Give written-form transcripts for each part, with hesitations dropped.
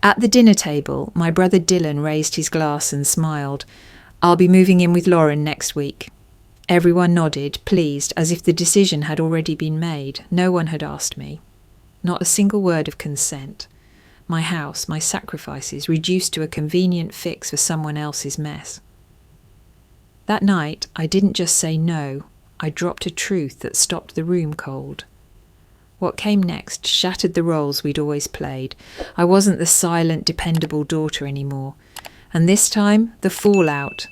At the dinner table, my brother Dylan raised his glass and smiled. "I'll be moving in with Lauren next week." Everyone nodded, pleased, as if the decision had already been made. No one had asked me. Not a single word of consent. My house, my sacrifices, reduced to a convenient fix for someone else's mess. That night, I didn't just say no. I dropped a truth that stopped the room cold. What came next shattered the roles we'd always played. I wasn't the silent, dependable daughter anymore. And this time, the fallout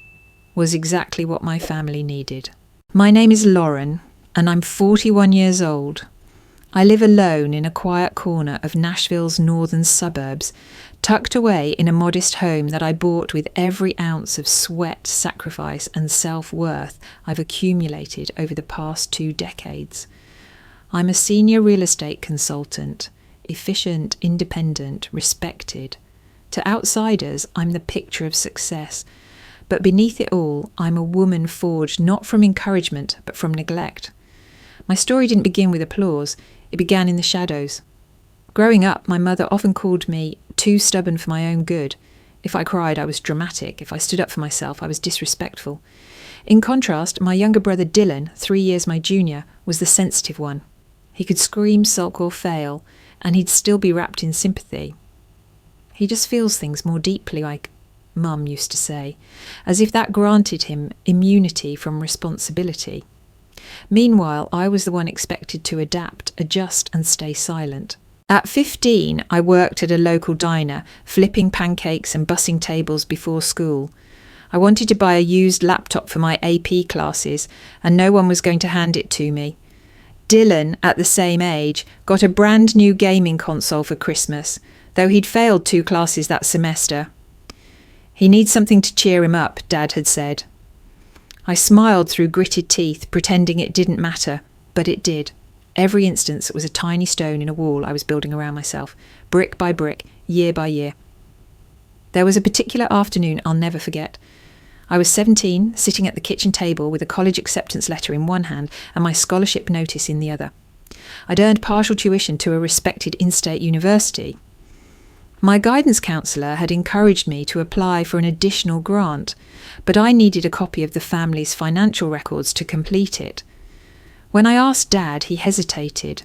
was exactly what my family needed. My name is Lauren, and I'm 41 years old. I live alone in a quiet corner of Nashville's northern suburbs, tucked away in a modest home that I bought with every ounce of sweat, sacrifice, and self-worth I've accumulated over the past 2 decades. I'm a senior real estate consultant, efficient, independent, respected. To outsiders, I'm the picture of success. But beneath it all, I'm a woman forged not from encouragement, but from neglect. My story didn't begin with applause. It began in the shadows. Growing up, my mother often called me too stubborn for my own good. If I cried, I was dramatic. If I stood up for myself, I was disrespectful. In contrast, my younger brother Dylan, 3 years my junior, was the sensitive one. He could scream, sulk or fail, and he'd still be wrapped in sympathy. He just feels things more deeply, like Mum used to say, as if that granted him immunity from responsibility. Meanwhile, I was the one expected to adapt, adjust and stay silent. At 15, I worked at a local diner, flipping pancakes and bussing tables before school. I wanted to buy a used laptop for my AP classes, and no one was going to hand it to me. Dylan, at the same age, got a brand new gaming console for Christmas, though he'd failed 2 classes that semester. "He needs something to cheer him up," Dad had said. I smiled through gritted teeth, pretending it didn't matter, but it did. Every instance was a tiny stone in a wall I was building around myself, brick by brick, year by year. There was a particular afternoon I'll never forget. I was 17, sitting at the kitchen table with a college acceptance letter in one hand and my scholarship notice in the other. I'd earned partial tuition to a respected in-state university. My guidance counsellor had encouraged me to apply for an additional grant, but I needed a copy of the family's financial records to complete it. When I asked Dad, he hesitated.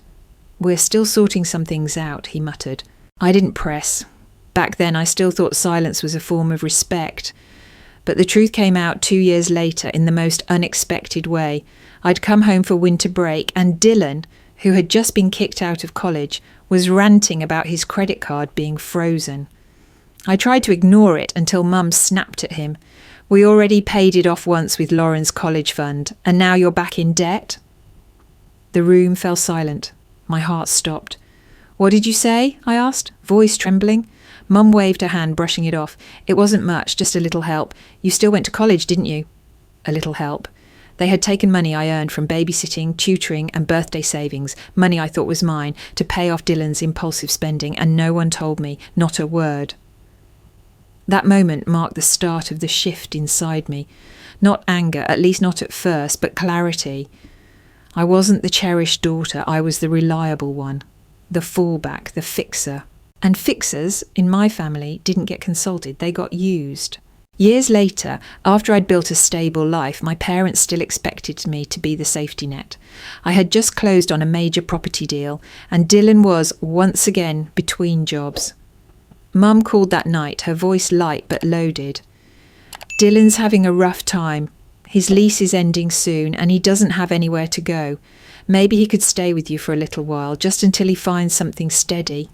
"We're still sorting some things out," he muttered. I didn't press. Back then I still thought silence was a form of respect. But the truth came out 2 years later in the most unexpected way. I'd come home for winter break and Dylan, who had just been kicked out of college, was ranting about his credit card being frozen. I tried to ignore it until Mum snapped at him. "We already paid it off once with Lauren's college fund, and now you're back in debt?" The room fell silent. My heart stopped. "What did you say?" I asked, voice trembling. Mum waved her hand, brushing it off. "It wasn't much, just a little help. You still went to college, didn't you?" A little help. They had taken money I earned from babysitting, tutoring and birthday savings, money I thought was mine, to pay off Dylan's impulsive spending, and no one told me, not a word. That moment marked the start of the shift inside me. Not anger, at least not at first, but clarity. I wasn't the cherished daughter, I was the reliable one. The fallback, the fixer. And fixers, in my family, didn't get consulted, they got used. Years later, after I'd built a stable life, my parents still expected me to be the safety net. I had just closed on a major property deal, and Dylan was, once again, between jobs. Mum called that night, her voice light but loaded. "Dylan's having a rough time. His lease is ending soon, and he doesn't have anywhere to go. Maybe he could stay with you for a little while, just until he finds something steady."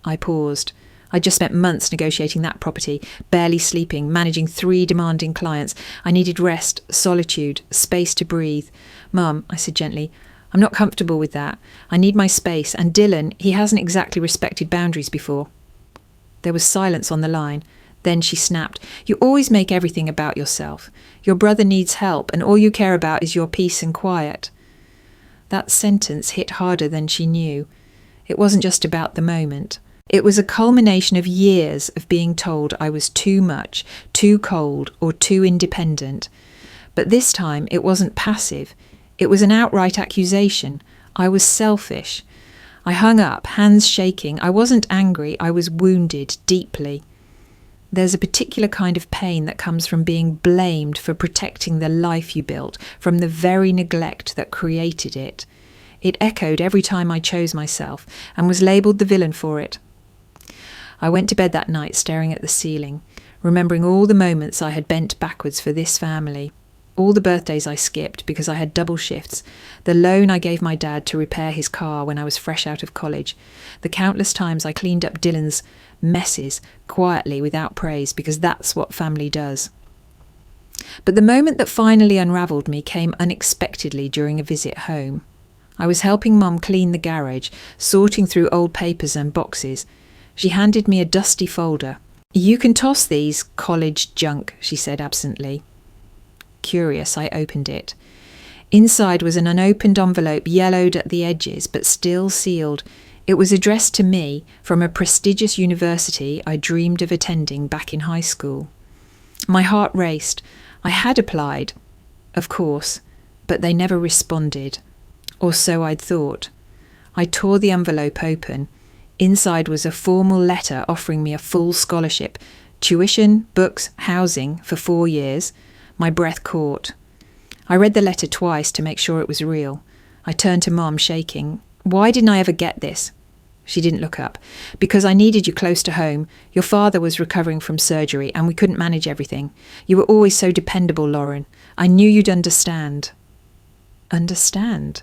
I paused. I'd just spent months negotiating that property, barely sleeping, managing 3 demanding clients. I needed rest, solitude, space to breathe. "Mum," I said gently, "I'm not comfortable with that. I need my space, and Dylan, he hasn't exactly respected boundaries before." There was silence on the line. Then she snapped, "You always make everything about yourself. Your brother needs help, and all you care about is your peace and quiet." That sentence hit harder than she knew. It wasn't just about the moment. It was a culmination of years of being told I was too much, too cold, or too independent. But this time it wasn't passive. It was an outright accusation. I was selfish. I hung up, hands shaking. I wasn't angry, I was wounded deeply. There's a particular kind of pain that comes from being blamed for protecting the life you built, from the very neglect that created it. It echoed every time I chose myself, and was labelled the villain for it. I went to bed that night staring at the ceiling, remembering all the moments I had bent backwards for this family, all the birthdays I skipped because I had double shifts, the loan I gave my dad to repair his car when I was fresh out of college, the countless times I cleaned up Dylan's messes quietly without praise, because that's what family does. But the moment that finally unravelled me came unexpectedly during a visit home. I was helping Mum clean the garage, sorting through old papers and boxes. She handed me a dusty folder. "You can toss these, college junk," she said absently. Curious, I opened it. Inside was an unopened envelope, yellowed at the edges, but still sealed. It was addressed to me from a prestigious university I dreamed of attending back in high school. My heart raced. I had applied, of course, but they never responded. Or so I'd thought. I tore the envelope open. Inside was a formal letter offering me a full scholarship, tuition, books, housing for 4 years. My breath caught. I read the letter twice to make sure it was real. I turned to Mom, shaking. "Why didn't I ever get this?" She didn't look up. "Because I needed you close to home. Your father was recovering from surgery and we couldn't manage everything. You were always so dependable, Lauren. I knew you'd understand." Understand?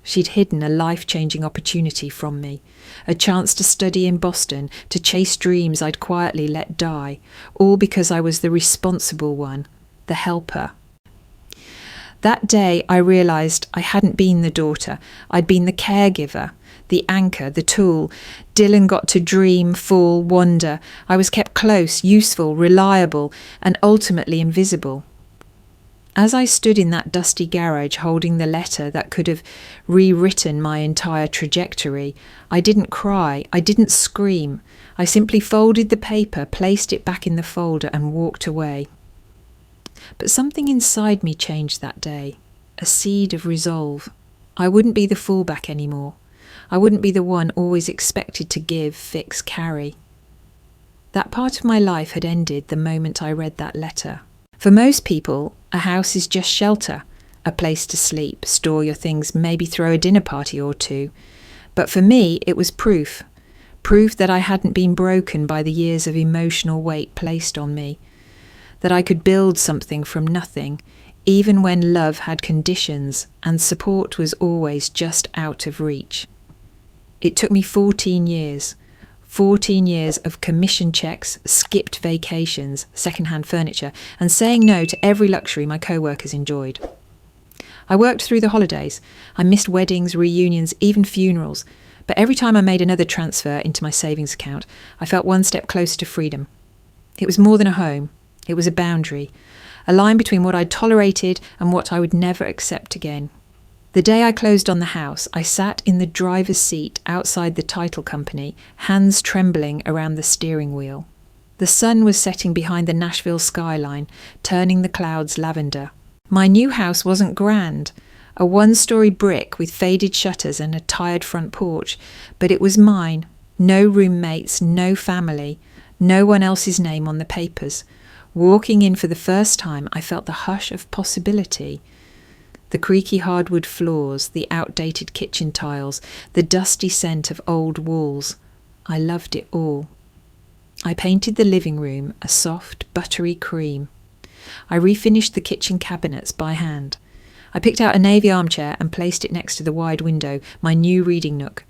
She'd hidden a life-changing opportunity from me, a chance to study in Boston, to chase dreams I'd quietly let die, all because I was the responsible one, the helper. That day I realised I hadn't been the daughter, I'd been the caregiver, the anchor, the tool. Dylan got to dream, fall, wander. I was kept close, useful, reliable, and ultimately invisible. As I stood in that dusty garage holding the letter that could have rewritten my entire trajectory, I didn't cry, I didn't scream. I simply folded the paper, placed it back in the folder and walked away. But something inside me changed that day, a seed of resolve. I wouldn't be the fallback anymore. I wouldn't be the one always expected to give, fix, carry. That part of my life had ended the moment I read that letter. For most people, a house is just shelter, a place to sleep, store your things, maybe throw a dinner party or two. But for me, it was proof that I hadn't been broken by the years of emotional weight placed on me, that I could build something from nothing, even when love had conditions and support was always just out of reach. It took me 14 years. 14 years of commission checks, skipped vacations, second-hand furniture, and saying no to every luxury my co-workers enjoyed. I worked through the holidays. I missed weddings, reunions, even funerals. But every time I made another transfer into my savings account, I felt one step closer to freedom. It was more than a home. It was a boundary, a line between what I'd tolerated and what I would never accept again. The day I closed on the house, I sat in the driver's seat outside the title company, hands trembling around the steering wheel. The sun was setting behind the Nashville skyline, turning the clouds lavender. My new house wasn't grand, a one-story brick with faded shutters and a tired front porch, but it was mine. No roommates, no family, no one else's name on the papers. Walking in for the first time, I felt the hush of possibility. The creaky hardwood floors, the outdated kitchen tiles, the dusty scent of old walls. I loved it all. I painted the living room a soft, buttery cream. I refinished the kitchen cabinets by hand. I picked out a navy armchair and placed it next to the wide window, my new reading nook.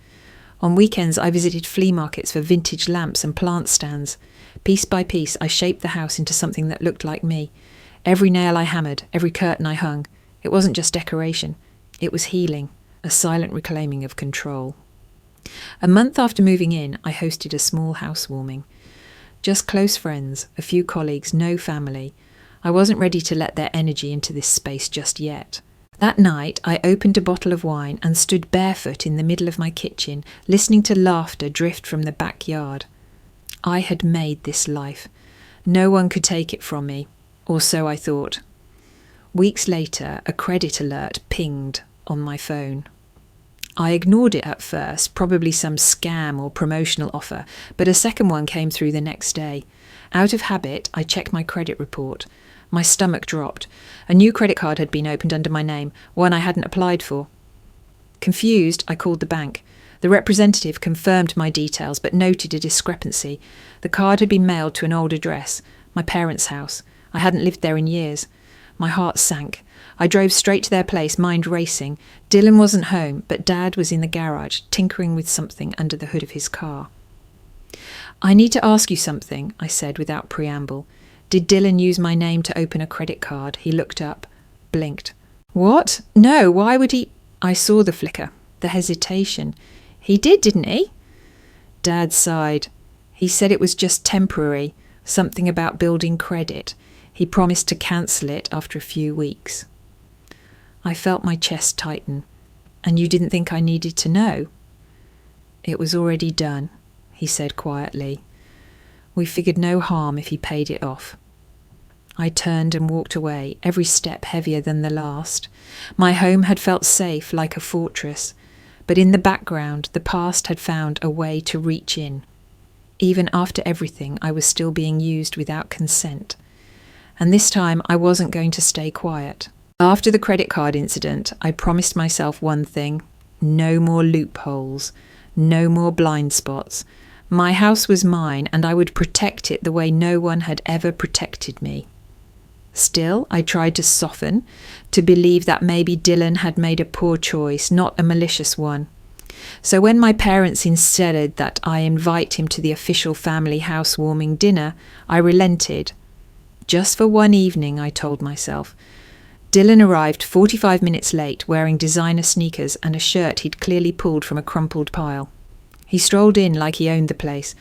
On weekends I visited flea markets for vintage lamps and plant stands. Piece by piece I shaped the house into something that looked like me. Every nail I hammered, every curtain I hung. It wasn't just decoration. It was healing, a silent reclaiming of control. A month after moving in, I hosted a small housewarming. Just close friends, a few colleagues, no family. I wasn't ready to let their energy into this space just yet. That night, I opened a bottle of wine and stood barefoot in the middle of my kitchen, listening to laughter drift from the backyard. I had made this life. No one could take it from me, or so I thought. Weeks later, a credit alert pinged on my phone. I ignored it at first, probably some scam or promotional offer, but a second one came through the next day. Out of habit, I checked my credit report. My stomach dropped. A new credit card had been opened under my name, one I hadn't applied for. Confused, I called the bank. The representative confirmed my details but noted a discrepancy. The card had been mailed to an old address, my parents' house. I hadn't lived there in years. My heart sank. I drove straight to their place, mind racing. Dylan wasn't home, but Dad was in the garage, tinkering with something under the hood of his car. "I need to ask you something," I said without preamble. "Did Dylan use my name to open a credit card?" He looked up, blinked. "What? No, why would he—" I saw the flicker, the hesitation. "He did, didn't he?" Dad sighed. "He said it was just temporary, something about building credit. He promised to cancel it after a few weeks." I felt my chest tighten. "And you didn't think I needed to know?" "It was already done," he said quietly. "We figured no harm if he paid it off." I turned and walked away, every step heavier than the last. My home had felt safe, like a fortress, but in the background, the past had found a way to reach in. Even after everything, I was still being used without consent. And this time, I wasn't going to stay quiet. After the credit card incident, I promised myself one thing: no more loopholes, no more blind spots. My house was mine, and I would protect it the way no one had ever protected me. Still, I tried to soften, to believe that maybe Dylan had made a poor choice, not a malicious one. So when my parents insisted that I invite him to the official family housewarming dinner, I relented. Just for one evening, I told myself. Dylan arrived 45 minutes late, wearing designer sneakers and a shirt he'd clearly pulled from a crumpled pile. He strolled in like he owned the place,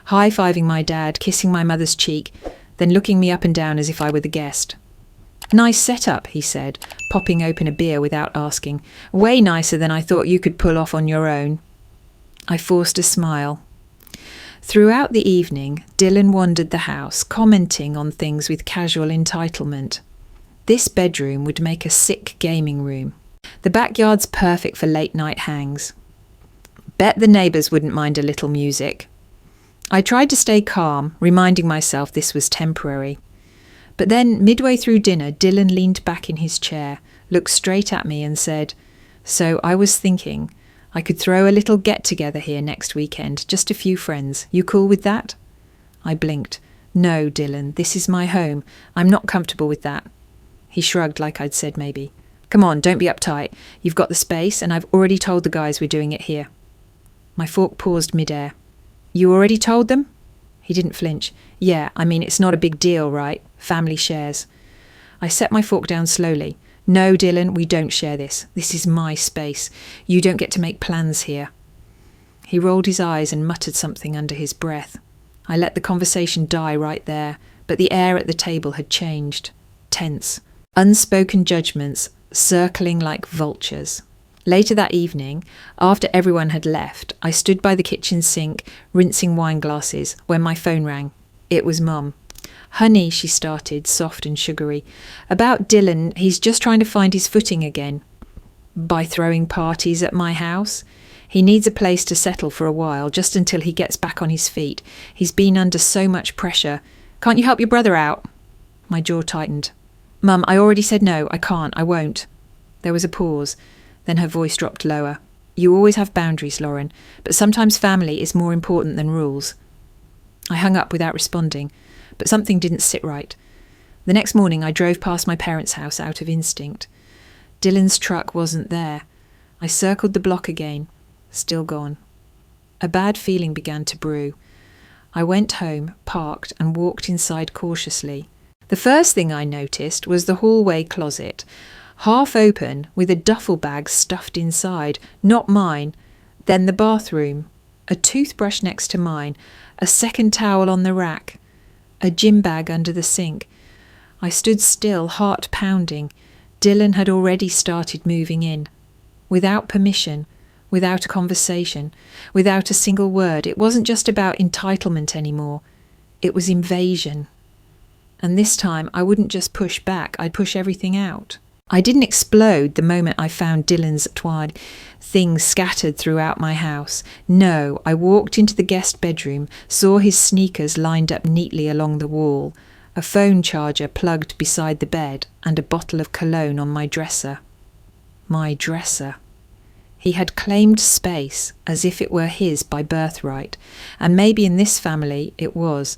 high-fiving my dad, kissing my mother's cheek, then looking me up and down as if I were the guest. "Nice setup," he said, popping open a beer without asking. "Way nicer than I thought you could pull off on your own." I forced a smile. Throughout the evening, Dylan wandered the house, commenting on things with casual entitlement. This bedroom would make a sick gaming room. The backyard's perfect for late-night hangs. Bet the neighbours wouldn't mind a little music. I tried to stay calm, reminding myself this was temporary. But then, midway through dinner, Dylan leaned back in his chair, looked straight at me and said, "So I was thinking, I could throw a little get-together here next weekend, just a few friends. You cool with that?" I blinked. "No, Dylan, this is my home. I'm not comfortable with that." He shrugged like I'd said maybe. "Come on, don't be uptight. You've got the space, and I've already told the guys we're doing it here." My fork paused mid-air. "You already told them?" He didn't flinch. "Yeah, I mean, it's not a big deal, right? Family shares." I set my fork down slowly. "No, Dylan, we don't share this. This is my space. You don't get to make plans here." He rolled his eyes and muttered something under his breath. I let the conversation die right there, but the air at the table had changed. Tense. Unspoken judgments circling like vultures. Later that evening, after everyone had left, I stood by the kitchen sink, rinsing wine glasses, when my phone rang. It was Mum. "Honey," she started, soft and sugary. "About Dylan, he's just trying to find his footing again." "By throwing parties at my house? He needs a place to settle for a while, just until he gets back on his feet. He's been under so much pressure. Can't you help your brother out?" My jaw tightened. "Mum, I already said no. I can't. I won't." There was a pause. Then her voice dropped lower. "You always have boundaries, Lauren, but sometimes family is more important than rules." I hung up without responding, but something didn't sit right. The next morning I drove past my parents' house out of instinct. Dylan's truck wasn't there. I circled the block again. Still gone. A bad feeling began to brew. I went home, parked, and walked inside cautiously. The first thing I noticed was the hallway closet, half open with a duffel bag stuffed inside, not mine. Then the bathroom, a toothbrush next to mine, a second towel on the rack, a gym bag under the sink. I stood still, heart pounding. Dylan had already started moving in. Without permission, without a conversation, without a single word. It wasn't just about entitlement anymore. It was invasion. And this time I wouldn't just push back, I'd push everything out. I didn't explode the moment I found Dylan's twine things scattered throughout my house. No, I walked into the guest bedroom, saw his sneakers lined up neatly along the wall, a phone charger plugged beside the bed, and a bottle of cologne on my dresser. My dresser. He had claimed space as if it were his by birthright, and maybe in this family it was.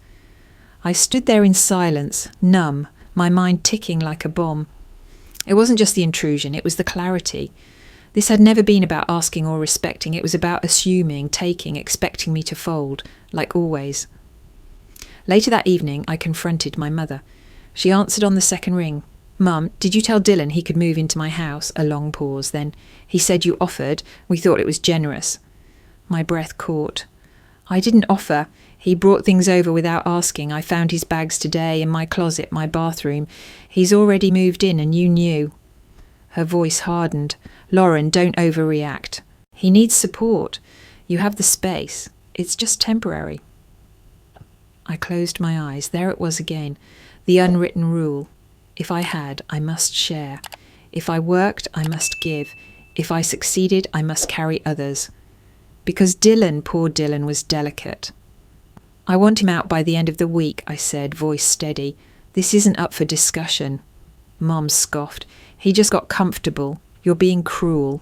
I stood there in silence, numb, my mind ticking like a bomb. It wasn't just the intrusion, it was the clarity. This had never been about asking or respecting, it was about assuming, taking, expecting me to fold, like always. Later that evening, I confronted my mother. She answered on the second ring. "Mum, did you tell Dylan he could move into my house?" A long pause, then, "He said you offered. We thought it was generous." My breath caught. "I didn't offer. He brought things over without asking. I found his bags today in my closet, my bathroom. He's already moved in and you knew." Her voice hardened. "Lauren, don't overreact. He needs support. You have the space. It's just temporary." I closed my eyes. There it was again. The unwritten rule. If I had, I must share. If I worked, I must give. If I succeeded, I must carry others. Because Dylan, poor Dylan, was delicate. "I want him out by the end of the week," I said, voice steady. "This isn't up for discussion." Mom scoffed. "He just got comfortable. You're being cruel."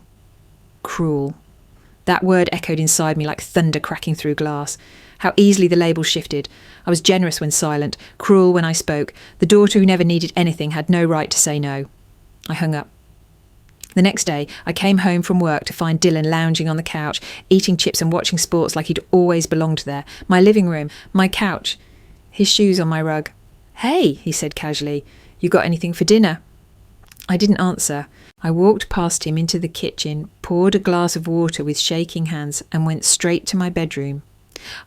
Cruel. That word echoed inside me like thunder cracking through glass. How easily the label shifted. I was generous when silent, cruel when I spoke. The daughter who never needed anything had no right to say no. I hung up. The next day, I came home from work to find Dylan lounging on the couch, eating chips and watching sports like he'd always belonged there. My living room, my couch, his shoes on my rug. "Hey," he said casually, "you got anything for dinner?" I didn't answer. I walked past him into the kitchen, poured a glass of water with shaking hands, and went straight to my bedroom.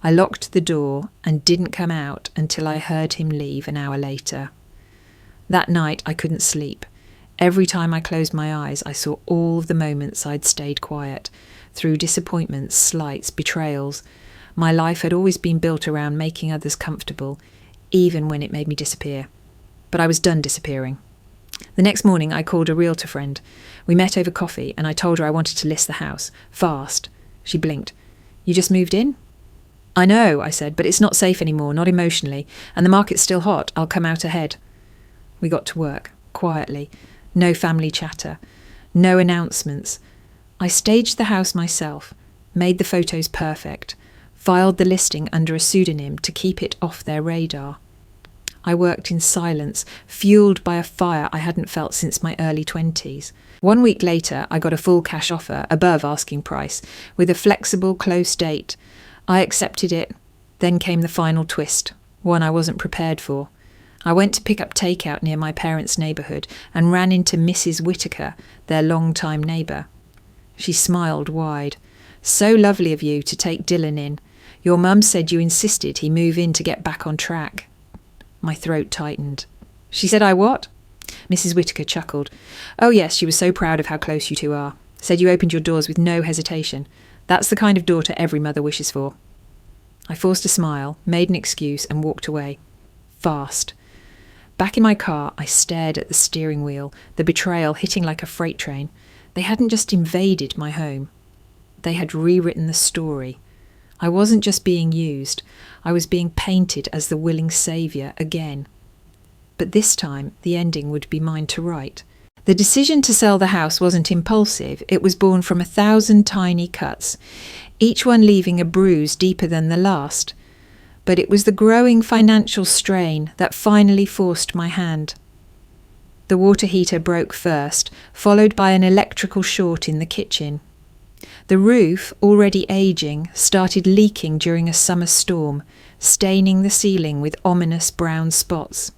I locked the door and didn't come out until I heard him leave an hour later. That night I couldn't sleep. Every time I closed my eyes, I saw all of the moments I'd stayed quiet, through disappointments, slights, betrayals. My life had always been built around making others comfortable, even when it made me disappear. But I was done disappearing. The next morning I called a realtor friend. We met over coffee and I told her I wanted to list the house. Fast. She blinked. "You just moved in?" "I know," I said, "but it's not safe anymore, not emotionally, and the market's still hot. I'll come out ahead." We got to work, quietly. No family chatter. No announcements. I staged the house myself, made the photos perfect, filed the listing under a pseudonym to keep it off their radar. I worked in silence, fueled by a fire I hadn't felt since my early 20s. 1 week later, I got a full cash offer, above asking price, with a flexible close date. I accepted it. Then came the final twist, one I wasn't prepared for. I went to pick up takeout near my parents' neighbourhood and ran into Mrs. Whittaker, their long-time neighbour. She smiled wide. "So lovely of you to take Dylan in. Your mum said you insisted he move in to get back on track." My throat tightened. "She said I what?" Mrs. Whittaker chuckled. "Oh yes, she was so proud of how close you two are. Said you opened your doors with no hesitation. That's the kind of daughter every mother wishes for." I forced a smile, made an excuse and walked away. Fast. Back in my car, I stared at the steering wheel, the betrayal hitting like a freight train. They hadn't just invaded my home. They had rewritten the story. I wasn't just being used. I was being painted as the willing saviour again. But this time, the ending would be mine to write. The decision to sell the house wasn't impulsive. It was born from 1,000 tiny cuts, each one leaving a bruise deeper than the last. But it was the growing financial strain that finally forced my hand. The water heater broke first, followed by an electrical short in the kitchen. The roof, already aging, started leaking during a summer storm, staining the ceiling with ominous brown spots.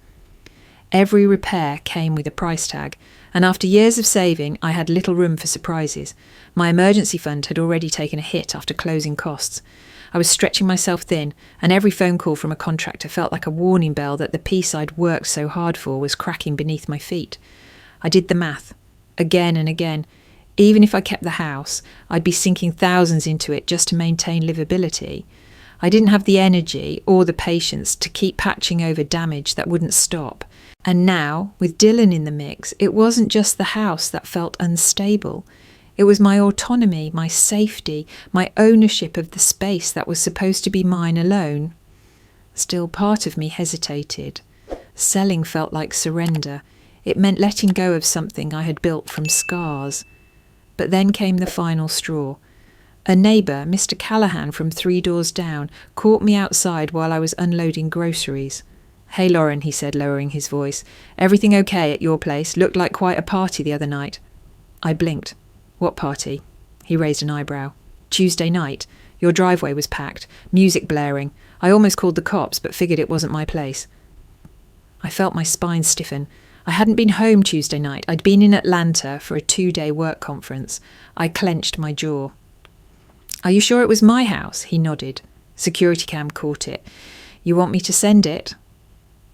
Every repair came with a price tag, and after years of saving, I had little room for surprises. My emergency fund had already taken a hit after closing costs. I was stretching myself thin, and every phone call from a contractor felt like a warning bell that the piece I'd worked so hard for was cracking beneath my feet. I did the math, again and again. Even if I kept the house, I'd be sinking thousands into it just to maintain livability. I didn't have the energy or the patience to keep patching over damage that wouldn't stop. And now, with Dylan in the mix, it wasn't just the house that felt unstable. It was my autonomy, my safety, my ownership of the space that was supposed to be mine alone. Still, part of me hesitated. Selling felt like surrender. It meant letting go of something I had built from scars. But then came the final straw. A neighbour, Mr. Callahan from 3 doors down, caught me outside while I was unloading groceries. "Hey, Lauren," he said, lowering his voice. "Everything okay at your place? Looked like quite a party the other night." I blinked. "What party?" He raised an eyebrow. "Tuesday night. Your driveway was packed. Music blaring. I almost called the cops, but figured it wasn't my place." I felt my spine stiffen. I hadn't been home Tuesday night. I'd been in Atlanta for a 2-day work conference. I clenched my jaw. "Are you sure it was my house?" He nodded. Security cam caught it. "You want me to send it?"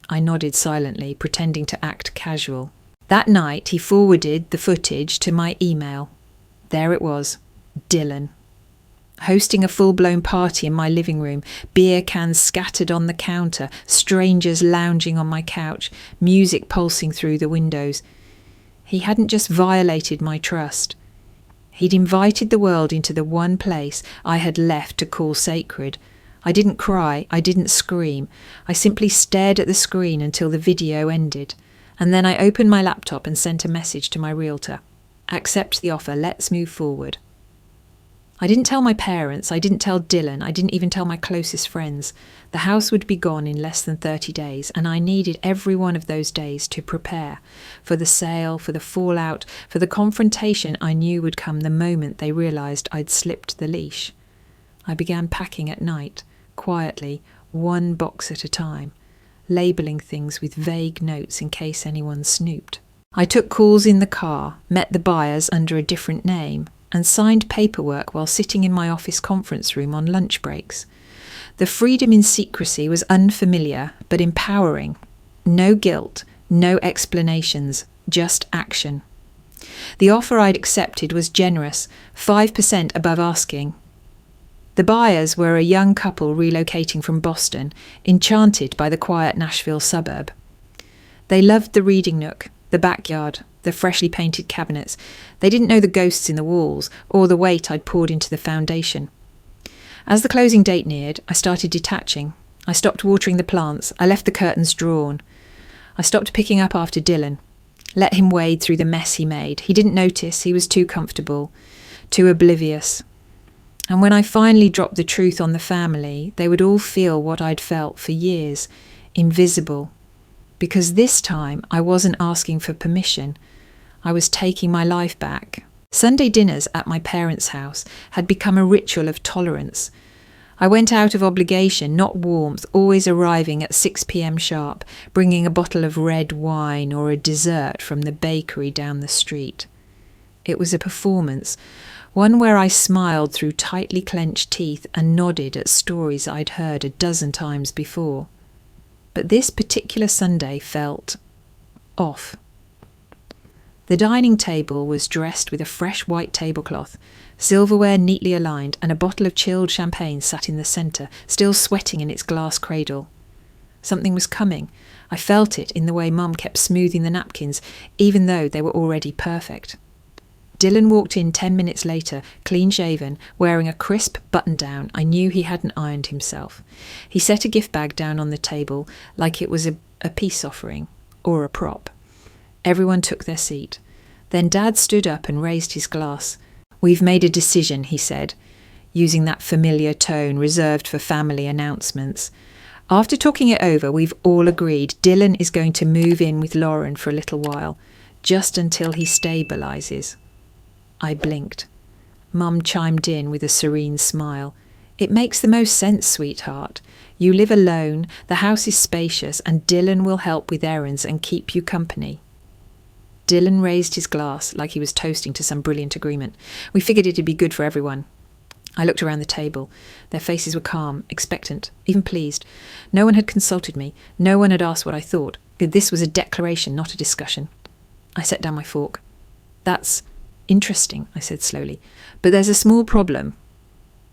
I nodded silently, pretending to act casual. That night, he forwarded the footage to my email. There it was, Dylan. Hosting a full-blown party in my living room, beer cans scattered on the counter, strangers lounging on my couch, music pulsing through the windows. He hadn't just violated my trust. He'd invited the world into the one place I had left to call sacred. I didn't cry, I didn't scream. I simply stared at the screen until the video ended. And then I opened my laptop and sent a message to my realtor. "Accept the offer, let's move forward." I didn't tell my parents, I didn't tell Dylan, I didn't even tell my closest friends. The house would be gone in less than 30 days, and I needed every one of those days to prepare for the sale, for the fallout, for the confrontation I knew would come the moment they realised I'd slipped the leash. I began packing at night, quietly, one box at a time, labelling things with vague notes in case anyone snooped. I took calls in the car, met the buyers under a different name, and signed paperwork while sitting in my office conference room on lunch breaks. The freedom in secrecy was unfamiliar but empowering. No guilt, no explanations, just action. The offer I'd accepted was generous, 5% above asking. The buyers were a young couple relocating from Boston, enchanted by the quiet Nashville suburb. They loved the reading nook, the backyard, the freshly painted cabinets. They didn't know the ghosts in the walls or the weight I'd poured into the foundation. As the closing date neared, I started detaching. I stopped watering the plants. I left the curtains drawn. I stopped picking up after Dylan. Let him wade through the mess he made. He didn't notice. He was too comfortable, too oblivious. And when I finally dropped the truth on the family, they would all feel what I'd felt for years, invisible. Because this time I wasn't asking for permission. I was taking my life back. Sunday dinners at my parents' house had become a ritual of tolerance. I went out of obligation, not warmth, always arriving at 6 p.m. sharp, bringing a bottle of red wine or a dessert from the bakery down the street. It was a performance, one where I smiled through tightly clenched teeth and nodded at stories I'd heard a dozen times before. But this particular Sunday felt off. The dining table was dressed with a fresh white tablecloth, silverware neatly aligned, and a bottle of chilled champagne sat in the centre, still sweating in its glass cradle. Something was coming. I felt it in the way Mum kept smoothing the napkins, even though they were already perfect. Dylan walked in 10 minutes later, clean-shaven, wearing a crisp button-down. I knew he hadn't ironed himself. He set a gift bag down on the table like it was a peace offering or a prop. Everyone took their seat. Then Dad stood up and raised his glass. "We've made a decision," he said, using that familiar tone reserved for family announcements. "After talking it over, we've all agreed Dylan is going to move in with Lauren for a little while, just until he stabilises." I blinked. Mum chimed in with a serene smile. "It makes the most sense, sweetheart. You live alone, the house is spacious, and Dylan will help with errands and keep you company." Dylan raised his glass like he was toasting to some brilliant agreement. "We figured it'd be good for everyone." I looked around the table. Their faces were calm, expectant, even pleased. No one had consulted me. No one had asked what I thought. This was a declaration, not a discussion. I set down my fork. "That's interesting," I said slowly. "But there's a small problem."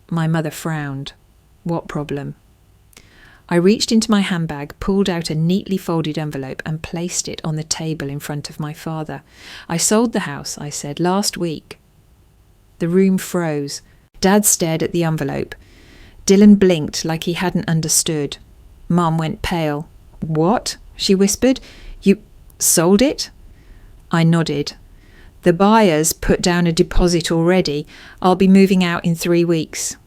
My mother frowned. What problem? I reached into my handbag, pulled out a neatly folded envelope and placed it on the table in front of my father. I sold the house, I said, last week. The room froze. Dad stared at the envelope. Dylan blinked like he hadn't understood. Mum went pale. What? She whispered. You sold it? I nodded. The buyers put down a deposit already. I'll be moving out in 3 weeks.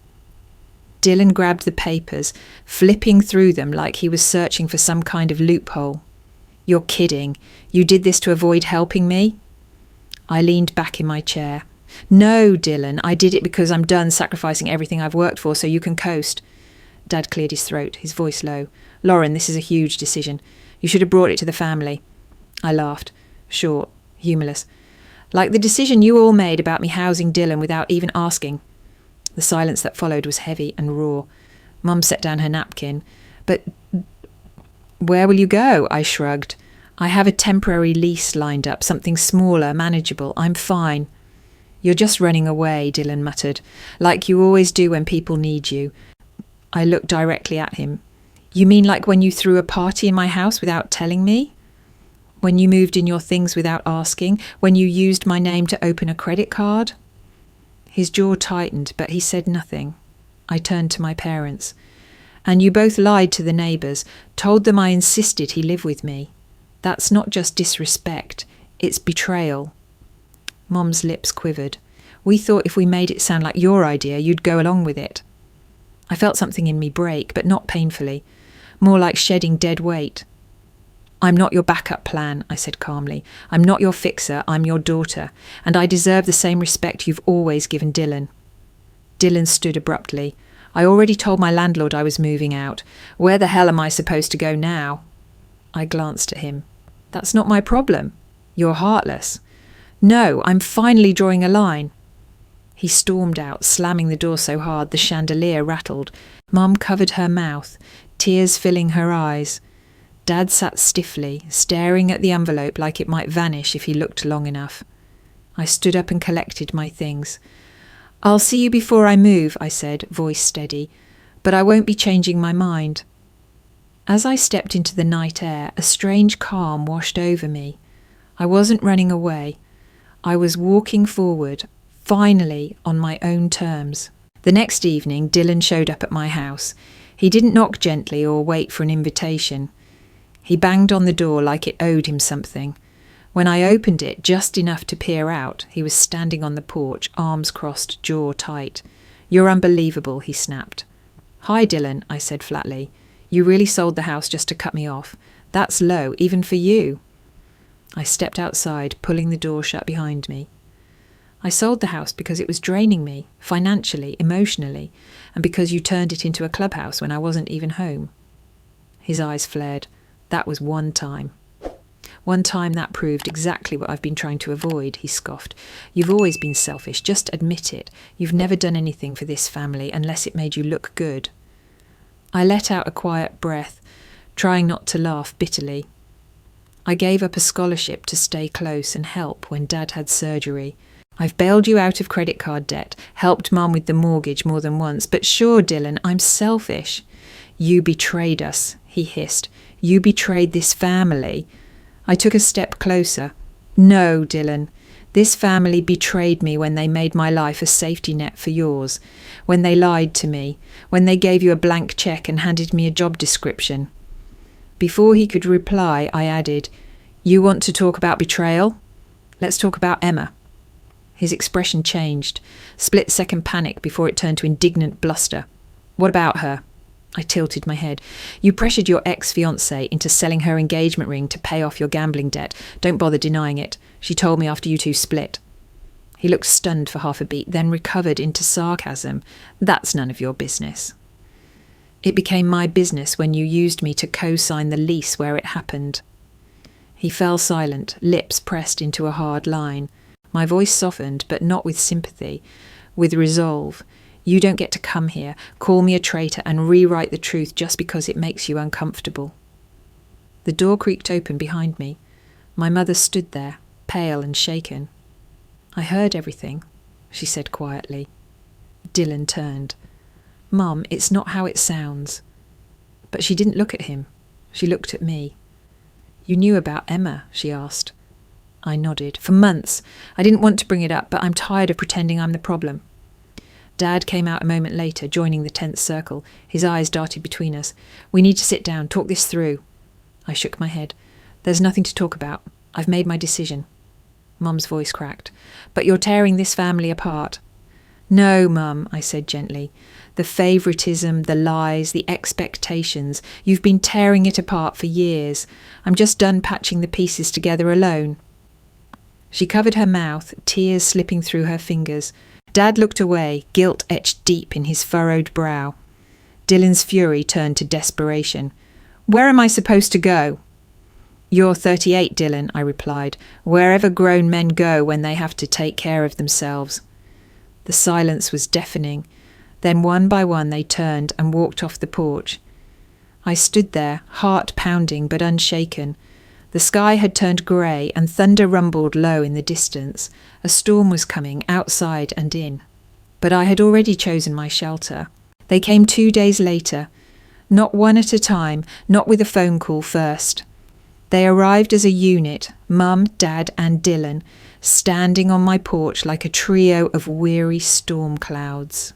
Dylan grabbed the papers, flipping through them like he was searching for some kind of loophole. You're kidding. You did this to avoid helping me? I leaned back in my chair. No, Dylan, I did it because I'm done sacrificing everything I've worked for so you can coast. Dad cleared his throat, his voice low. Lauren, this is a huge decision. You should have brought it to the family. I laughed, short, humourless. Like the decision you all made about me housing Dylan without even asking. The silence that followed was heavy and raw. Mum set down her napkin. But where will you go? I shrugged. I have a temporary lease lined up, something smaller, manageable. I'm fine. You're just running away, Dylan muttered, like you always do when people need you. I looked directly at him. You mean like when you threw a party in my house without telling me? When you moved in your things without asking? When you used my name to open a credit card? His jaw tightened, but he said nothing. I turned to my parents. And you both lied to the neighbours, told them I insisted he live with me. That's not just disrespect, it's betrayal. Mum's lips quivered. We thought if we made it sound like your idea, you'd go along with it. I felt something in me break, but not painfully. More like shedding dead weight. I'm not your backup plan, I said calmly. I'm not your fixer, I'm your daughter, and I deserve the same respect you've always given Dylan. Dylan stood abruptly. I already told my landlord I was moving out. Where the hell am I supposed to go now? I glanced at him. That's not my problem. You're heartless. No, I'm finally drawing a line. He stormed out, slamming the door so hard the chandelier rattled. Mum covered her mouth, tears filling her eyes. Dad sat stiffly, staring at the envelope like it might vanish if he looked long enough. I stood up and collected my things. I'll see you before I move, I said, voice steady, but I won't be changing my mind. As I stepped into the night air, a strange calm washed over me. I wasn't running away. I was walking forward, finally on my own terms. The next evening, Dylan showed up at my house. He didn't knock gently or wait for an invitation. He banged on the door like it owed him something. When I opened it just enough to peer out, he was standing on the porch, arms crossed, jaw tight. You're unbelievable, he snapped. Hi, Dylan, I said flatly. You really sold the house just to cut me off. That's low, even for you. I stepped outside, pulling the door shut behind me. I sold the house because it was draining me, financially, emotionally, and because you turned it into a clubhouse when I wasn't even home. His eyes flared. That was one time. One time that proved exactly what I've been trying to avoid, he scoffed. You've always been selfish, just admit it. You've never done anything for this family unless it made you look good. I let out a quiet breath, trying not to laugh bitterly. I gave up a scholarship to stay close and help when Dad had surgery. I've bailed you out of credit card debt, helped Mum with the mortgage more than once, but sure, Dylan, I'm selfish. You betrayed us, he hissed. You betrayed this family. I took a step closer. No, Dylan. This family betrayed me when they made my life a safety net for yours, when they lied to me, when they gave you a blank cheque and handed me a job description. Before he could reply, I added, You want to talk about betrayal? Let's talk about Emma. His expression changed, split-second panic before it turned to indignant bluster. What about her? I tilted my head. You pressured your ex-fiancée into selling her engagement ring to pay off your gambling debt. Don't bother denying it. She told me after you two split. He looked stunned for half a beat, then recovered into sarcasm. That's none of your business. It became my business when you used me to co-sign the lease where it happened. He fell silent, lips pressed into a hard line. My voice softened, but not with sympathy, with resolve. You don't get to come here, call me a traitor, and rewrite the truth just because it makes you uncomfortable. The door creaked open behind me. My mother stood there, pale and shaken. I heard everything, she said quietly. Dylan turned. Mum, it's not how it sounds. But she didn't look at him. She looked at me. You knew about Emma, she asked. I nodded. For months. I didn't want to bring it up, but I'm tired of pretending I'm the problem. Dad came out a moment later, joining the tense circle. His eyes darted between us. We need to sit down, talk this through. I shook my head. There's nothing to talk about. I've made my decision. Mum's voice cracked. But you're tearing this family apart. No, Mum, I said gently. The favouritism, the lies, the expectations. You've been tearing it apart for years. I'm just done patching the pieces together alone. She covered her mouth, tears slipping through her fingers. Dad looked away, guilt etched deep in his furrowed brow. Dylan's fury turned to desperation. Where am I supposed to go? You're 38, Dylan, I replied. Wherever grown men go when they have to take care of themselves. The silence was deafening. Then one by one they turned and walked off the porch. I stood there, heart pounding but unshaken. The sky had turned grey and thunder rumbled low in the distance. A storm was coming, outside and in. But I had already chosen my shelter. They came 2 days later. Not one at a time, not with a phone call first. They arrived as a unit, Mum, Dad and Dylan, standing on my porch like a trio of weary storm clouds.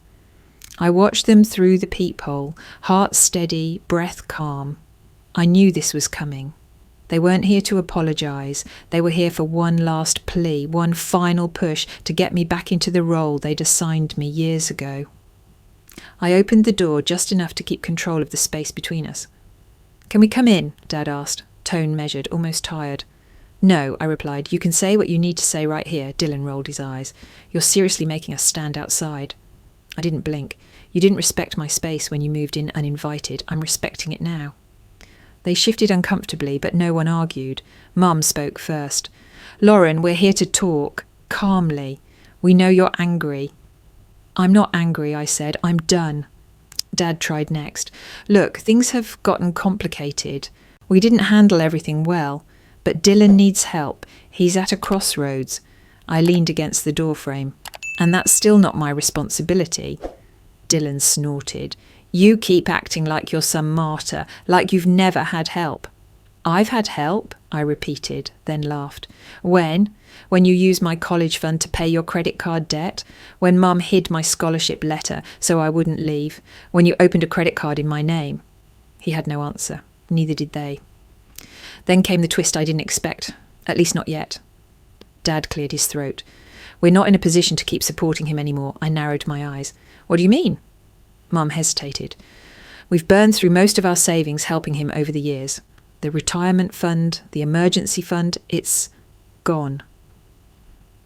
I watched them through the peephole, heart steady, breath calm. I knew this was coming. They weren't here to apologise. They were here for one last plea, one final push to get me back into the role they'd assigned me years ago. I opened the door just enough to keep control of the space between us. Can we come in? Dad asked, tone measured, almost tired. No, I replied. You can say what you need to say right here. Dylan rolled his eyes. You're seriously making us stand outside. I didn't blink. You didn't respect my space when you moved in uninvited. I'm respecting it now. They shifted uncomfortably, but no one argued. Mum spoke first. Lauren, we're here to talk. Calmly. We know you're angry. I'm not angry, I said. I'm done. Dad tried next. Look, things have gotten complicated. We didn't handle everything well, but Dylan needs help. He's at a crossroads. I leaned against the doorframe. And that's still not my responsibility. Dylan snorted. You keep acting like you're some martyr, like you've never had help. I've had help, I repeated, then laughed. When? When you used my college fund to pay your credit card debt? When Mum hid my scholarship letter so I wouldn't leave? When you opened a credit card in my name? He had no answer. Neither did they. Then came the twist I didn't expect, at least not yet. Dad cleared his throat. We're not in a position to keep supporting him anymore. I narrowed my eyes. What do you mean? Mum hesitated. We've burned through most of our savings helping him over the years. The retirement fund, the emergency fund, it's gone.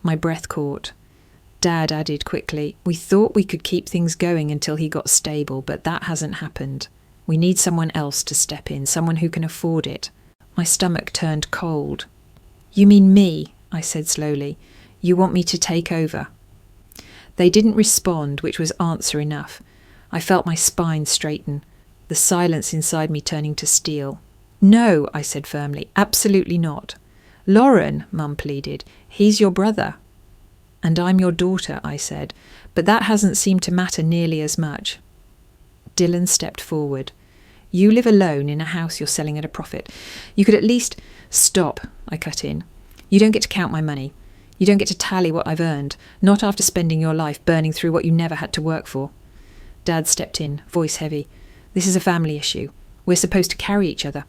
My breath caught. Dad added quickly, we thought we could keep things going until he got stable, but that hasn't happened. We need someone else to step in, someone who can afford it. My stomach turned cold. You mean me, I said slowly. You want me to take over? They didn't respond, which was answer enough. I felt my spine straighten, the silence inside me turning to steel. No, I said firmly, absolutely not. Lauren, Mum pleaded, he's your brother. And I'm your daughter, I said, but that hasn't seemed to matter nearly as much. Dylan stepped forward. You live alone in a house you're selling at a profit. You could at least... Stop, I cut in. You don't get to count my money. You don't get to tally what I've earned, not after spending your life burning through what you never had to work for. Dad stepped in, voice heavy. This is a family issue. We're supposed to carry each other.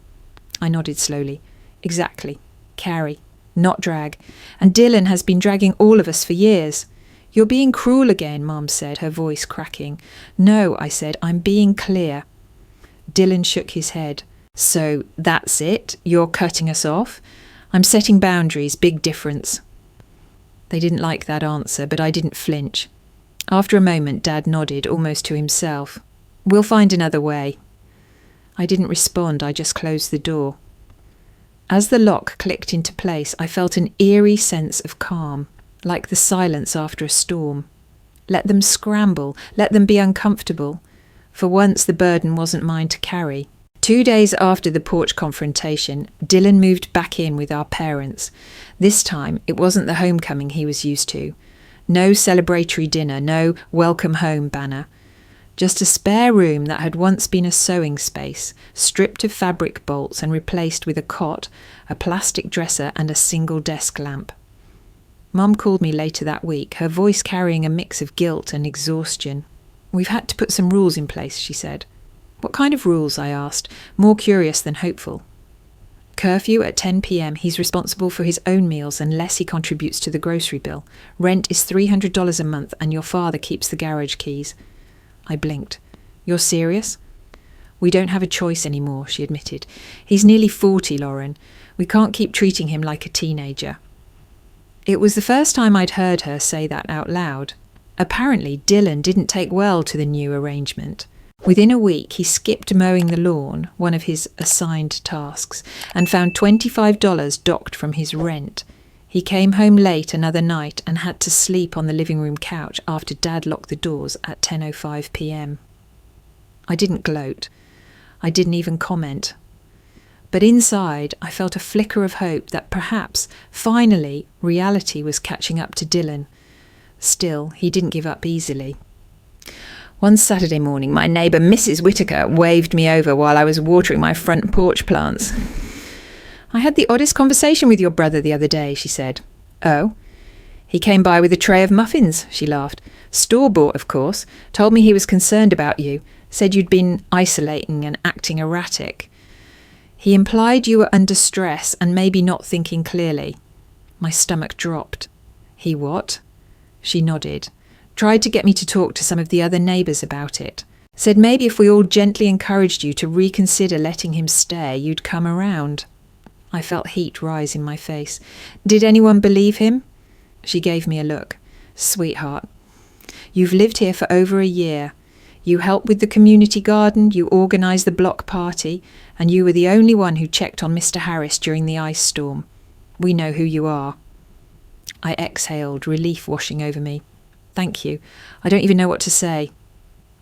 I nodded slowly. Exactly. Carry, not drag. And Dylan has been dragging all of us for years. You're being cruel again, Mum said, her voice cracking. No, I said, I'm being clear. Dylan shook his head. So that's it? You're cutting us off? I'm setting boundaries, big difference. They didn't like that answer, but I didn't flinch. After a moment, Dad nodded, almost to himself. We'll find another way. I didn't respond, I just closed the door. As the lock clicked into place, I felt an eerie sense of calm, like the silence after a storm. Let them scramble, let them be uncomfortable. For once the burden wasn't mine to carry. 2 days after the porch confrontation, Dylan moved back in with our parents. This time, it wasn't the homecoming he was used to. No celebratory dinner, no welcome home banner. Just a spare room that had once been a sewing space, stripped of fabric bolts and replaced with a cot, a plastic dresser and a single desk lamp. Mum called me later that week, her voice carrying a mix of guilt and exhaustion. "We've had to put some rules in place," she said. "What kind of rules?" I asked, more curious than hopeful. "Curfew at 10 p.m. He's responsible for his own meals unless he contributes to the grocery bill. Rent is $300 a month and your father keeps the garage keys." I blinked. "You're serious?" "We don't have a choice anymore," she admitted. "He's nearly 40, Lauren. We can't keep treating him like a teenager." It was the first time I'd heard her say that out loud. Apparently, Dylan didn't take well to the new arrangement. Within a week, he skipped mowing the lawn, one of his assigned tasks, and found $25 docked from his rent. He came home late another night and had to sleep on the living room couch after Dad locked the doors at 10:05 p.m. I didn't gloat. I didn't even comment. But inside, I felt a flicker of hope that perhaps, finally, reality was catching up to Dylan. Still, he didn't give up easily. One Saturday morning, my neighbour Mrs. Whittaker waved me over while I was watering my front porch plants. "I had the oddest conversation with your brother the other day," she said. "Oh?" "He came by with a tray of muffins," she laughed. "Store-bought, of course. Told me he was concerned about you. Said you'd been isolating and acting erratic. He implied you were under stress and maybe not thinking clearly." My stomach dropped. "He what?" She nodded. Tried to get me to talk to some of the other neighbours about it. Said maybe if we all gently encouraged you to reconsider letting him stay, you'd come around. I felt heat rise in my face. "Did anyone believe him?" She gave me a look. "Sweetheart, you've lived here for over a year. You helped with the community garden, you organised the block party, and you were the only one who checked on Mr. Harris during the ice storm. We know who you are." I exhaled, relief washing over me. "Thank you. I don't even know what to say."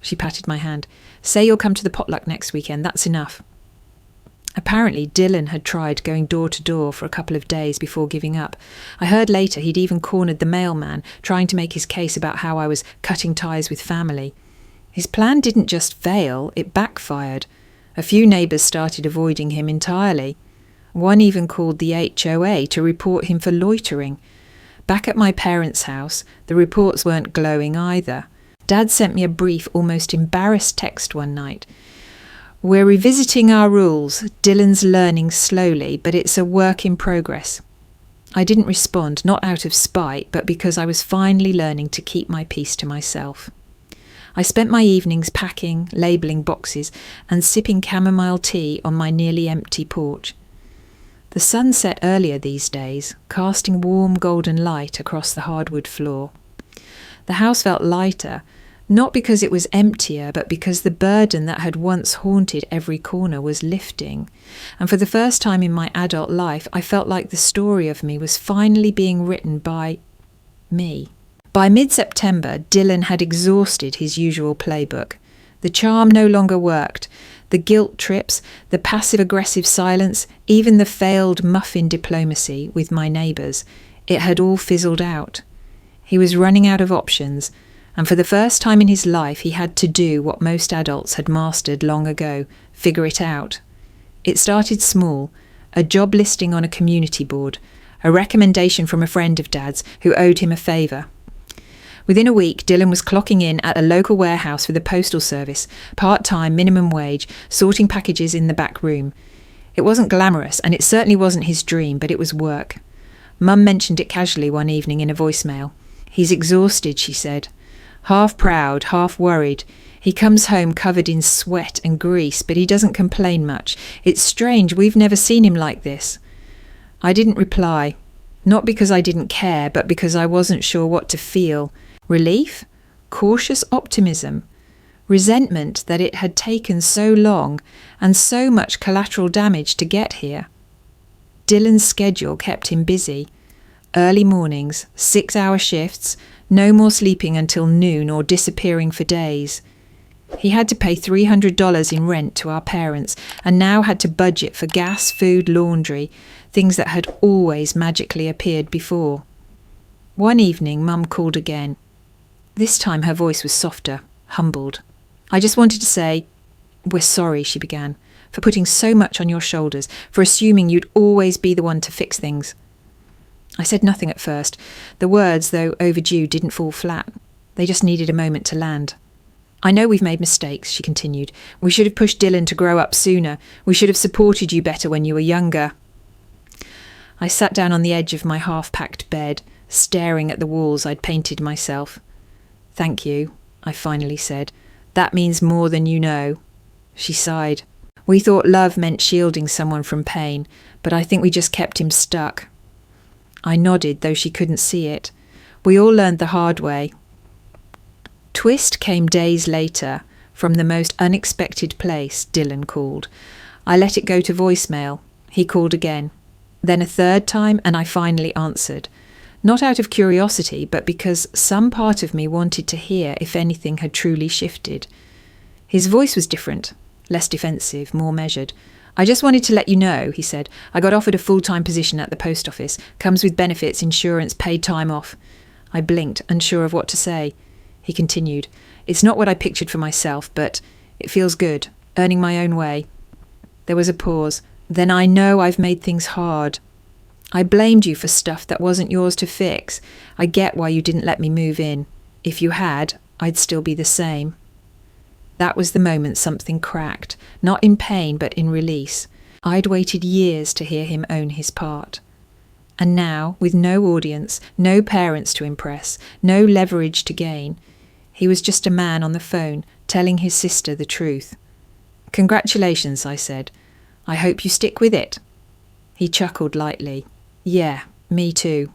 She patted my hand. "Say you'll come to the potluck next weekend. That's enough." Apparently, Dylan had tried going door to door for a couple of days before giving up. I heard later he'd even cornered the mailman, trying to make his case about how I was cutting ties with family. His plan didn't just fail, it backfired. A few neighbours started avoiding him entirely. One even called the HOA to report him for loitering. Back at my parents' house, the reports weren't glowing either. Dad sent me a brief, almost embarrassed text one night. "We're revisiting our rules. Dylan's learning slowly, but it's a work in progress." I didn't respond, not out of spite, but because I was finally learning to keep my peace to myself. I spent my evenings packing, labelling boxes, and sipping chamomile tea on my nearly empty porch. The sun set earlier these days, casting warm golden light across the hardwood floor. The house felt lighter, not because it was emptier, but because the burden that had once haunted every corner was lifting. And for the first time in my adult life, I felt like the story of me was finally being written by me. By mid-September, Dylan had exhausted his usual playbook. The charm no longer worked. The guilt trips, the passive-aggressive silence, even the failed muffin diplomacy with my neighbours, it had all fizzled out. He was running out of options, and for the first time in his life he had to do what most adults had mastered long ago, figure it out. It started small, a job listing on a community board, a recommendation from a friend of Dad's who owed him a favour. Within a week, Dylan was clocking in at a local warehouse for the postal service, part-time, minimum wage, sorting packages in the back room. It wasn't glamorous, and it certainly wasn't his dream, but it was work. Mum mentioned it casually one evening in a voicemail. "He's exhausted," she said. "Half proud, half worried. He comes home covered in sweat and grease, but he doesn't complain much. It's strange, we've never seen him like this." I didn't reply, not because I didn't care, but because I wasn't sure what to feel. Relief? Cautious optimism? Resentment that it had taken so long and so much collateral damage to get here? Dylan's schedule kept him busy. Early mornings, 6-hour shifts, no more sleeping until noon or disappearing for days. He had to pay $300 in rent to our parents and now had to budget for gas, food, laundry, things that had always magically appeared before. One evening, Mum called again. This time her voice was softer, humbled. I just wanted to say, we're sorry, she began, for putting so much on your shoulders, for assuming you'd always be the one to fix things. I said nothing at first. The words, though overdue, didn't fall flat. They just needed a moment to land. I know we've made mistakes, she continued. We should have pushed Dylan to grow up sooner. We should have supported you better when you were younger. I sat down on the edge of my half-packed bed, staring at the walls I'd painted myself. Thank you, I finally said. That means more than you know. She sighed. We thought love meant shielding someone from pain, but I think we just kept him stuck. I nodded, though she couldn't see it. We all learned the hard way. Twist came days later, from the most unexpected place, Dylan called. I let it go to voicemail. He called again. Then a third time, and I finally answered. Not out of curiosity, but because some part of me wanted to hear if anything had truly shifted. His voice was different, less defensive, more measured. I just wanted to let you know, he said. I got offered a full-time position at the post office. Comes with benefits, insurance, paid time off. I blinked, unsure of what to say. He continued. It's not what I pictured for myself, but it feels good, earning my own way. There was a pause. Then I know I've made things hard. I blamed you for stuff that wasn't yours to fix. I get why you didn't let me move in. If you had, I'd still be the same. That was the moment something cracked, not in pain but in release. I'd waited years to hear him own his part. And now, with no audience, no parents to impress, no leverage to gain, he was just a man on the phone telling his sister the truth. Congratulations, I said. I hope you stick with it. He chuckled lightly. Yeah, me too.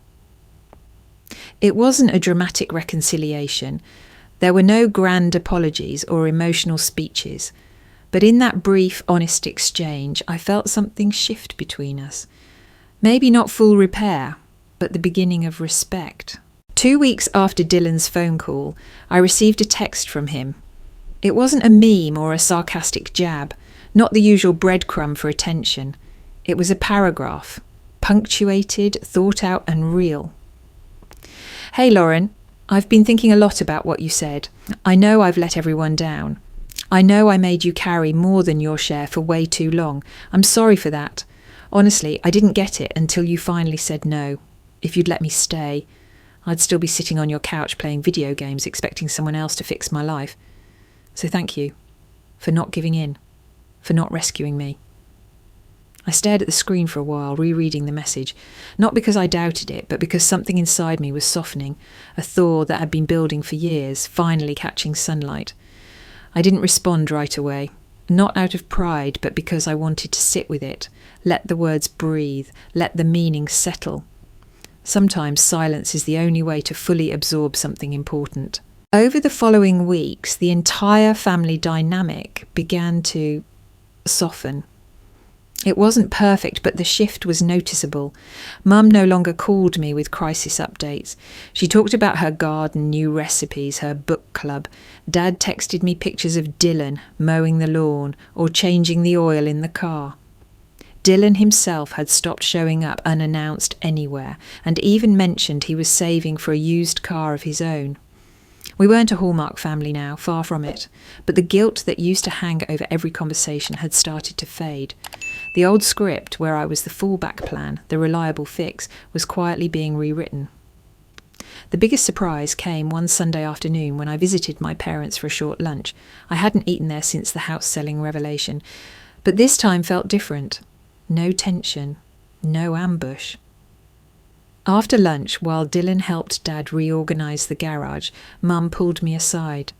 It wasn't a dramatic reconciliation. There were no grand apologies or emotional speeches. But in that brief, honest exchange, I felt something shift between us. Maybe not full repair, but the beginning of respect. 2 weeks after Dylan's phone call, I received a text from him. It wasn't a meme or a sarcastic jab, not the usual breadcrumb for attention. It was a paragraph, punctuated, thought out and real. Hey Lauren, I've been thinking a lot about what you said. I know I've let everyone down. I know I made you carry more than your share for way too long. I'm sorry for that. Honestly, I didn't get it until you finally said no. If you'd let me stay, I'd still be sitting on your couch playing video games expecting someone else to fix my life. So thank you for not giving in, for not rescuing me. I stared at the screen for a while, rereading the message, not because I doubted it, but because something inside me was softening, a thaw that had been building for years, finally catching sunlight. I didn't respond right away, not out of pride, but because I wanted to sit with it, let the words breathe, let the meaning settle. Sometimes silence is the only way to fully absorb something important. Over the following weeks, the entire family dynamic began to soften. It wasn't perfect, but the shift was noticeable. Mum no longer called me with crisis updates. She talked about her garden, new recipes, her book club. Dad texted me pictures of Dylan mowing the lawn or changing the oil in the car. Dylan himself had stopped showing up unannounced anywhere and even mentioned he was saving for a used car of his own. We weren't a Hallmark family now, far from it, but the guilt that used to hang over every conversation had started to fade. The old script, where I was the fallback plan, the reliable fix, was quietly being rewritten. The biggest surprise came one Sunday afternoon when I visited my parents for a short lunch. I hadn't eaten there since the house-selling revelation, but this time felt different. No tension, no ambush. After lunch, while Dylan helped Dad reorganise the garage, Mum pulled me aside.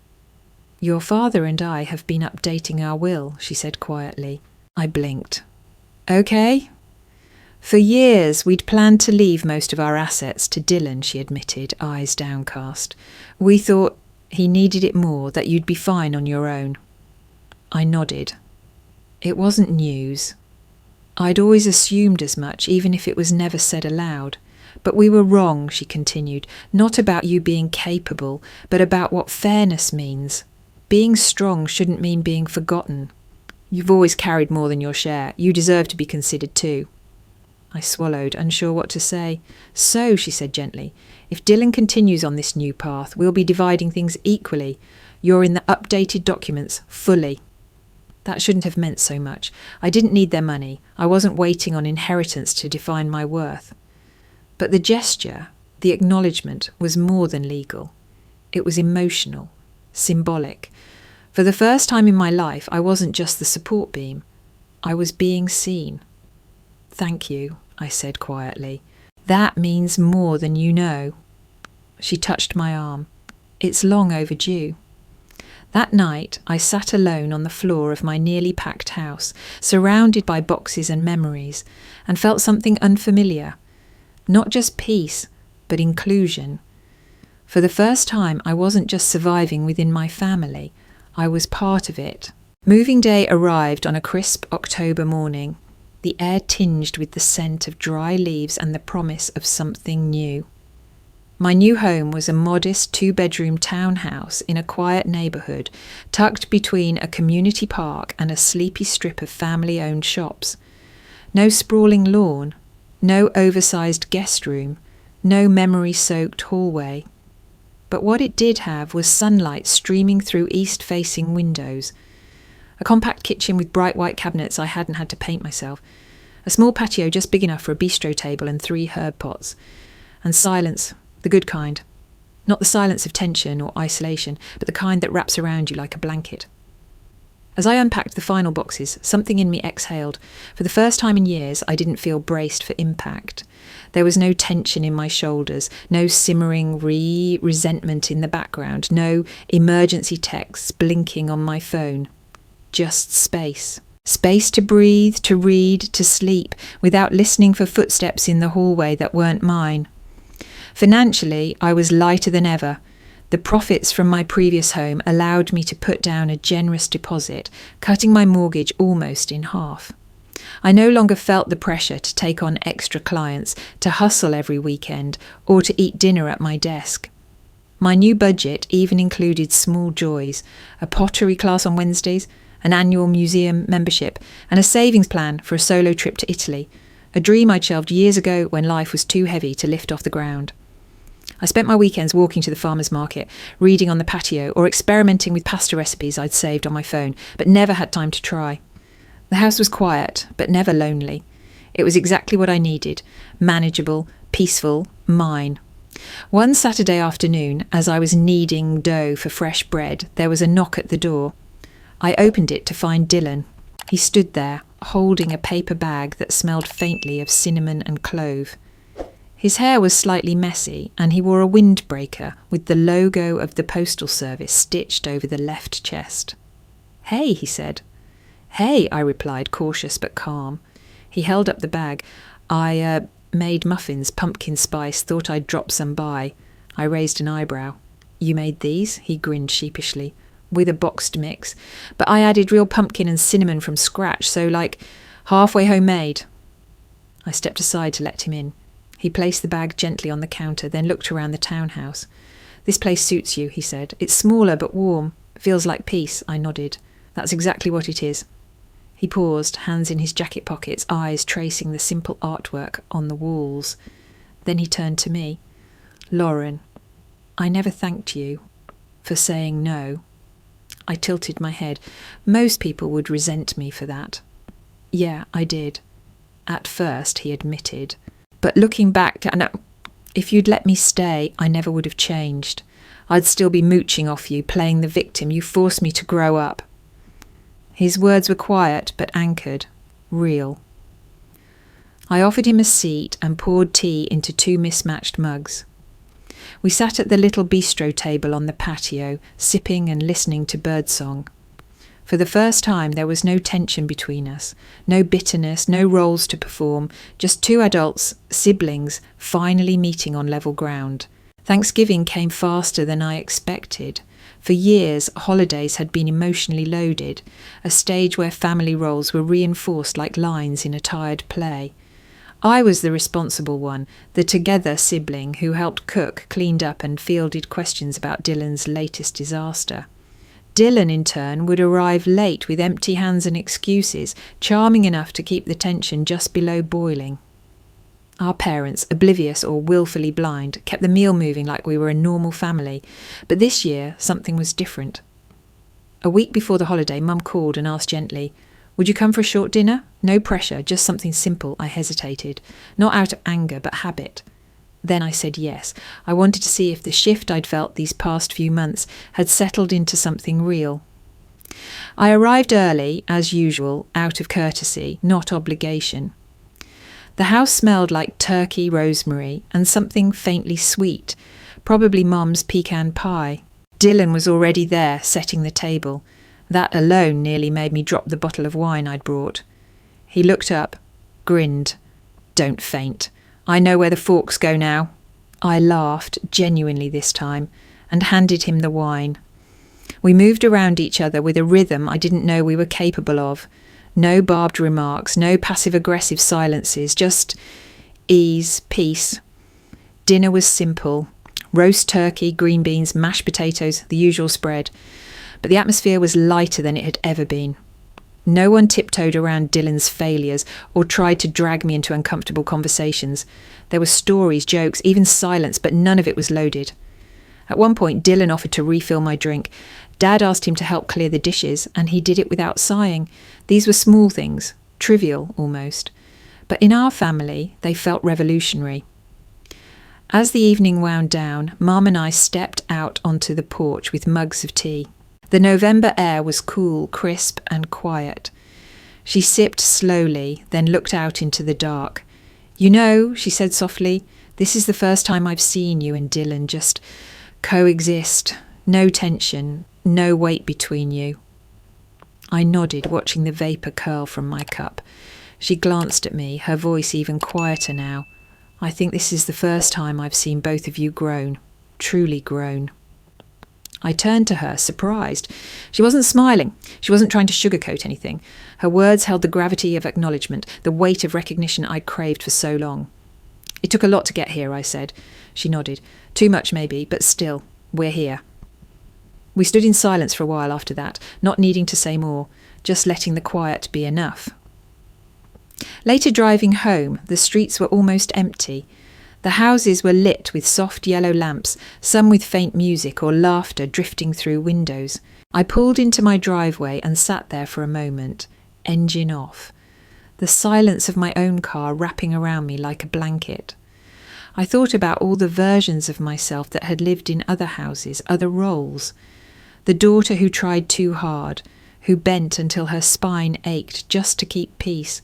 "Your father and I have been updating our will," she said quietly. I blinked. "Okay?" "For years, we'd planned to leave most of our assets to Dylan," she admitted, eyes downcast. "We thought he needed it more, that you'd be fine on your own." I nodded. It wasn't news. I'd always assumed as much, even if it was never said aloud. "But we were wrong," she continued, "not about you being capable, but about what fairness means. Being strong shouldn't mean being forgotten. You've always carried more than your share. You deserve to be considered too." I swallowed, unsure what to say. "So," she said gently, "if Dylan continues on this new path, we'll be dividing things equally. You're in the updated documents fully. That shouldn't have meant so much. I didn't need their money. I wasn't waiting on inheritance to define my worth. But the gesture, the acknowledgement, was more than legal. It was emotional, symbolic. For the first time in my life, I wasn't just the support beam. I was being seen. "Thank you," I said quietly. "That means more than you know." She touched my arm. "It's long overdue." That night, I sat alone on the floor of my nearly packed house, surrounded by boxes and memories, and felt something unfamiliar. Not just peace, but inclusion. For the first time, I wasn't just surviving within my family. I was part of it. Moving day arrived on a crisp October morning, the air tinged with the scent of dry leaves and the promise of something new. My new home was a modest 2-bedroom townhouse in a quiet neighbourhood, tucked between a community park and a sleepy strip of family-owned shops. No sprawling lawn, no oversized guest room, no memory-soaked hallway. But what it did have was sunlight streaming through east-facing windows, a compact kitchen with bright white cabinets I hadn't had to paint myself, a small patio just big enough for a bistro table and 3 herb pots, and silence, the good kind. Not the silence of tension or isolation, but the kind that wraps around you like a blanket. As I unpacked the final boxes, something in me exhaled. For the first time in years, I didn't feel braced for impact. There was no tension in my shoulders, no simmering resentment in the background, no emergency texts blinking on my phone. Just space. Space to breathe, to read, to sleep, without listening for footsteps in the hallway that weren't mine. Financially, I was lighter than ever. The profits from my previous home allowed me to put down a generous deposit, cutting my mortgage almost in half. I no longer felt the pressure to take on extra clients, to hustle every weekend, or to eat dinner at my desk. My new budget even included small joys, a pottery class on Wednesdays, an annual museum membership, and a savings plan for a solo trip to Italy, a dream I'd shelved years ago when life was too heavy to lift off the ground. I spent my weekends walking to the farmer's market, reading on the patio, or experimenting with pasta recipes I'd saved on my phone, but never had time to try. The house was quiet, but never lonely. It was exactly what I needed: manageable, peaceful, mine. One Saturday afternoon, as I was kneading dough for fresh bread, there was a knock at the door. I opened it to find Dylan. He stood there, holding a paper bag that smelled faintly of cinnamon and clove. His hair was slightly messy, and he wore a windbreaker with the logo of the Postal Service stitched over the left chest. "Hey," he said. "Hey," I replied, cautious but calm. He held up the bag. "I made muffins, pumpkin spice, thought I'd drop some by." I raised an eyebrow. "You made these?" He grinned sheepishly. "With a boxed mix. But I added real pumpkin and cinnamon from scratch, so like halfway homemade." I stepped aside to let him in. He placed the bag gently on the counter, then looked around the townhouse. "This place suits you," he said. "It's smaller but warm. Feels like peace." I nodded. "That's exactly what it is." He paused, hands in his jacket pockets, eyes tracing the simple artwork on the walls. Then he turned to me. "Lauren, I never thanked you for saying no." I tilted my head. Most people would resent me for that. "Yeah, I did. At first," he admitted. "But looking back, if you'd let me stay, I never would have changed. I'd still be mooching off you, playing the victim. You forced me to grow up." His words were quiet but anchored, real. I offered him a seat and poured tea into 2 mismatched mugs. We sat at the little bistro table on the patio, sipping and listening to birdsong. For the first time, there was no tension between us, no bitterness, no roles to perform, just 2 adults, siblings, finally meeting on level ground. Thanksgiving came faster than I expected. For years, holidays had been emotionally loaded, a stage where family roles were reinforced like lines in a tired play. I was the responsible one, the together sibling who helped cook, cleaned up and fielded questions about Dylan's latest disaster. Dylan, in turn, would arrive late with empty hands and excuses, charming enough to keep the tension just below boiling. Our parents, oblivious or willfully blind, kept the meal moving like we were a normal family. But this year, something was different. A week before the holiday, Mum called and asked gently, "Would you come for a short dinner? No pressure, just something simple." I hesitated, not out of anger, but habit. Then I said yes. I wanted to see if the shift I'd felt these past few months had settled into something real. I arrived early, as usual, out of courtesy, not obligation. The house smelled like turkey, rosemary, and something faintly sweet, probably Mum's pecan pie. Dylan was already there, setting the table. That alone nearly made me drop the bottle of wine I'd brought. He looked up, grinned. "Don't faint. I know where the forks go now." I laughed, genuinely this time, and handed him the wine. We moved around each other with a rhythm I didn't know we were capable of. No barbed remarks, no passive-aggressive silences, just ease, peace. Dinner was simple. Roast turkey, green beans, mashed potatoes, the usual spread. But the atmosphere was lighter than it had ever been. No one tiptoed around Dylan's failures or tried to drag me into uncomfortable conversations. There were stories, jokes, even silence, but none of it was loaded. At one point, Dylan offered to refill my drink. Dad asked him to help clear the dishes, and he did it without sighing. These were small things, trivial almost. But in our family, they felt revolutionary. As the evening wound down, Mum and I stepped out onto the porch with mugs of tea. The November air was cool, crisp, and quiet. She sipped slowly, then looked out into the dark. "You know," she said softly, "this is the first time I've seen you and Dylan just coexist. No tension, no weight between you." I nodded, watching the vapour curl from my cup. She glanced at me, her voice even quieter now. "I think this is the first time I've seen both of you grown, truly grown." I turned to her, surprised. She wasn't smiling. She wasn't trying to sugarcoat anything. Her words held the gravity of acknowledgement, the weight of recognition I'd craved for so long. "It took a lot to get here," I said. She nodded. "Too much maybe, but still, we're here." We stood in silence for a while after that, not needing to say more, just letting the quiet be enough. Later, driving home, the streets were almost empty. The houses were lit with soft yellow lamps, some with faint music or laughter drifting through windows. I pulled into my driveway and sat there for a moment, engine off. The silence of my own car wrapping around me like a blanket. I thought about all the versions of myself that had lived in other houses, other roles. The daughter who tried too hard, who bent until her spine ached just to keep peace.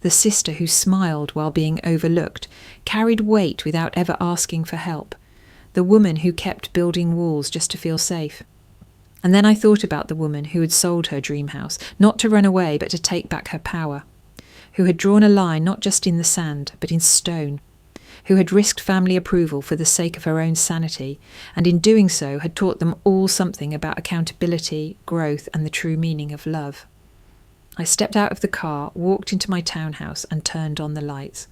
The sister who smiled while being overlooked, carried weight without ever asking for help. The woman who kept building walls just to feel safe. And then I thought about the woman who had sold her dream house, not to run away but to take back her power. Who had drawn a line not just in the sand, but in stone. Who had risked family approval for the sake of her own sanity, and in doing so had taught them all something about accountability, growth, and the true meaning of love. I stepped out of the car, walked into my townhouse, and turned on the lights.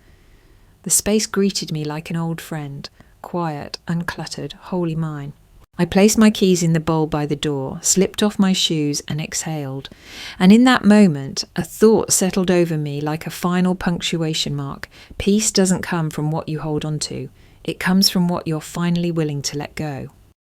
The space greeted me like an old friend, quiet, uncluttered, wholly mine. I placed my keys in the bowl by the door, slipped off my shoes, and exhaled. And in that moment, a thought settled over me like a final punctuation mark. Peace doesn't come from what you hold on to. It comes from what you're finally willing to let go.